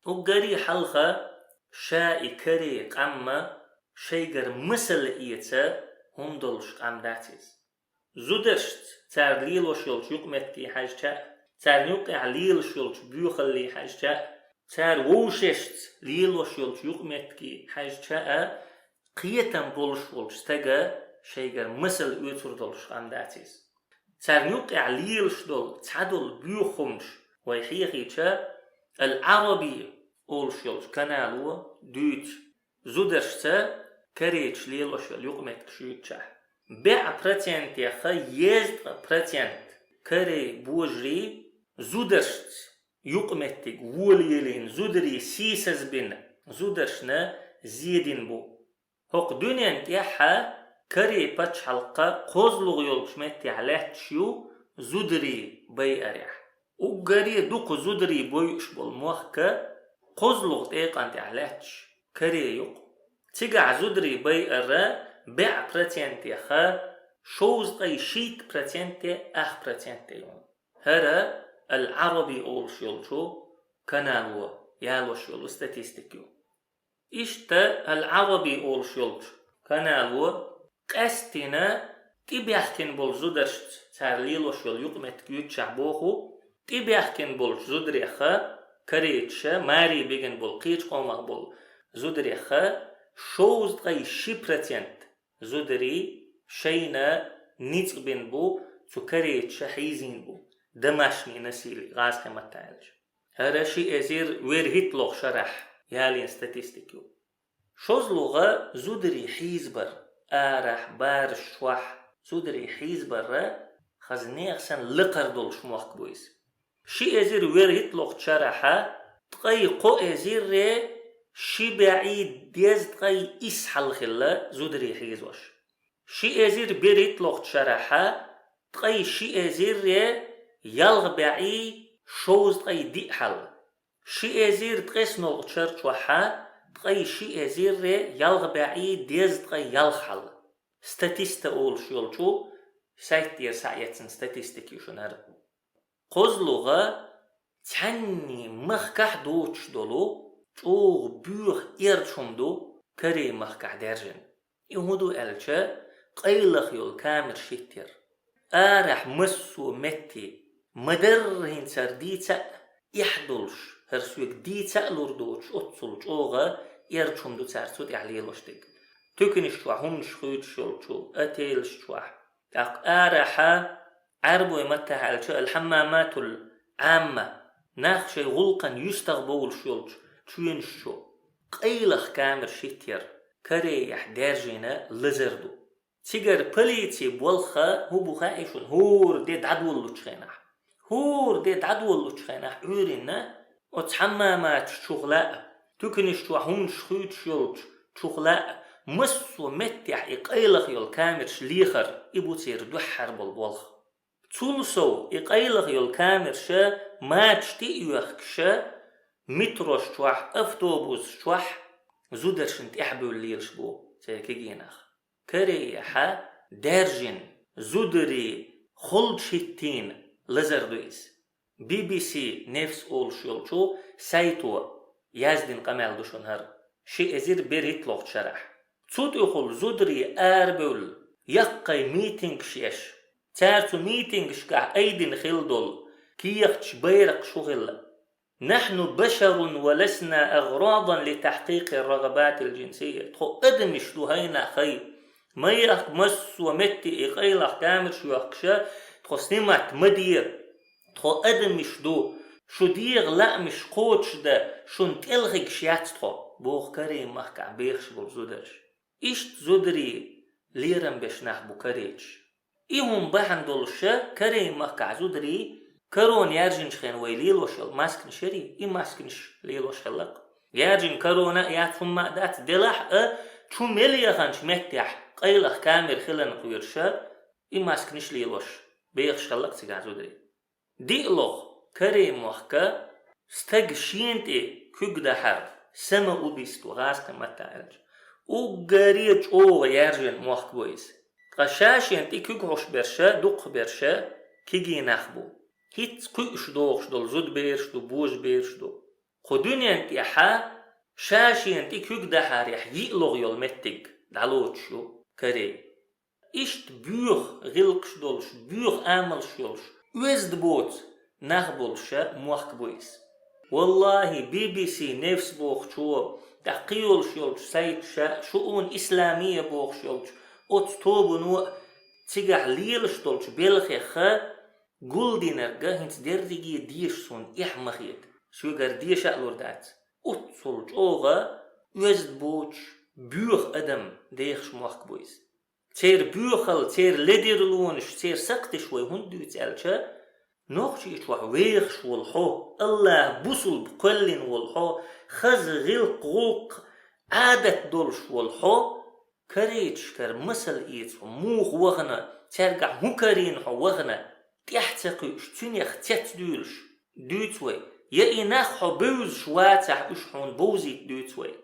وقري حلقة شاي كري قمة شيجر مثل إيتا هم دولش قم داتيز زودرشت تار ليلو شولش يقمتكي حاجتا تار نوقع ليل شولش بيوخلي حاجتا تار ووششت ليلو شولش يقمتكي حاجتا قيتن بولش ولش تجا شيجر مثل إيتور دولش قم داتيز تار نوقع ليلش دول تعدل بيوخمش ويحيخي العربي أولش يولش كانالو دوت زودرشتا كريتش ليلوش يقمت كشيتشا بيع براتينت يا خا يزد براتينت كري بوجري زودرشت يقمتك وليلين زودري سيسز بين زودرشنا زيدين بو هوق دونيانت يحا كري باتش حلقة قوزلوغ يولش متي علاتشيو زودري بي أريح وقري دوق زودري بويش بالموخكا قوزلوغ تيقانت علاتش كري يق تيقع زودري بي أرى بيع براتينتي خا شوز قي شيت براتينتي أخ براتينتي يوم هرا العربي أولش يولشو كانالو يالوش يولو ستاتيستيكيو إشتا العربي أولش يولش كانالو قستنا تبيحكن بول زودرشت تارليلوش يول يقمت كيوت شعبوخو تبيحكن بول زودريخا كريتشا ماري بيجن بول قيتش قومق بول زودريخا شوز قي شي براتينت زودري شينا نيتق بين بو تو كريتشا حيزين بو دماشني نسيلي غاز قيمة تعالج هذا شي ازير وير هيتلوغ شرح يالين ستاتيستيكيو شوز لغة زودري حيزبر آرح بار شوح زودري حيزبر خزنيخ سن لقر دول شموخ بويس شي ازير وير هيتلوغ شرحا تقاي قو ازير ري شي بعيد ديز تقاي إسحل خلا زودري حيزوش شي ازير بير هيتلوغ شرحا تقاي شي ازير ري يلغ بعيد شوز تقاي دي حل شي ازير تقيس نولغ تشرش وحا تقاي شي ازير ري يلغ بعيد ديز تقاي يلغ حل ستاتيستا اول شيولشو سايت دير سايتسن ستاتيستيكي شنر قوزلوغا تعني مخكح دوتش دولو توغ بيوغ إيرتشومدو كري مخكح درجن يهودو ألشا قيلخ يول كامر شتير آرح مسو متي مدرهن سرديتا يحدلش هرسوك ديتا لوردوش أتصلش أوغا إيرتشومدو تارسوت يعليلوشتك تكنش شوح همش خيوت شلشو أتيلش شوح آرحا عربو يمتح ألشا الحمامات العامة ناخشي غلقا يستغبول شلش تشوينشو قيلخ كامر شتير كريح دارجينا لزردو تيجر بليتي بولخا هو بخايشون هور ديد عدول لتشخينح هور ديد عدول لتشخينح عورينا وتحمامات شغلاء تكنش توحون شخيت شلش شغلاء مسو متح إقيلخ يول كامر شليخر إبوتير دوحر بالبولخ تولسو إقيلخ يول كامر شا ماتش تيوخ شا متروش شوح أفتوبوس شوح زودرشنت إحبو الليلش بو تيكيجيناخ كريحة دارجن زودري خلد شتين لزردويس بي بي سي نفس أول شولشو سايتو يازدين قمال دوشنهر شي ازير بريت لوغ شرح تسوت يخل زودري آربول يقاي ميتنج شيش تارتو ميتنج شكا أيدين خلدول كيختش بيرق شغل نحن بشر ولسنا أغراضا لتحقيق الرغبات الجنسية تخو أدمش دو هينا خي ما يخ مس ومتي إقيلخ كامر شو يخشا تخو سنمات مدير تخو أدمش دو شو ديغ لا مش قوتش دا شو نتلغيك شيات تخو بوغ كريم محكع بيخش بوزودرش إشت زودري ليرم بشناح بو كريتش إيهم بحن دولشا كريم محكع زودري كرون يارجنش خين ويليلوش ماسكنش شري إي ماسكنش ليلوش خلق يارجن كرونا ياتفم مقدات دلح شو مليا خانش متح قيلخ كامر خلن قويرشا إي ماسكنش ليلوش بيخش خلق سيقع زودري ديقلوغ كريم وحكا ستقشينتي كوك دحر سما أوبيستو غاسك متعالج وقاريج أوغ يارجن موحك بويس قشاشينتي كوك عش برشا دوق برشا كيجي نخبو هيت قيش دوغش دول زود بيرش دو بوش بيرش دو خدوني انت يحا شاشي انت كيك دحار يح يقلغ يول متك دعلوتشو كري إشت بيوخ غلقش دولش بيوخ آملش يولش ويزد بوت نخبولشا موخ بويس والله BBC نفس بوخ شو تقيولش يولش سايت شؤون إسلامية بوخ يولش توبو نو تيجح ليلش دولش بيلخي قول دينرقا هنت دردقي ديش سون إحمخيت شو قر ديش أقلور دات صلج أوغا وزد بوش بيوخ أدم ديخش موخ بويس تير بيوخل تير لديرلونش تير سقتش وي هندو يتسألشا نوخشيش وح ويخش والحو الله بوصل بقلن والحو خز غلق غلق عادت دولش والحو كريتش كر مسل إيت موخ وغنا ترقع هكرين حو وغنا تحتقيش تنيخ تتدولش دوتوي يا إناخ بوز شواتح إشحون بوزيت دوتوي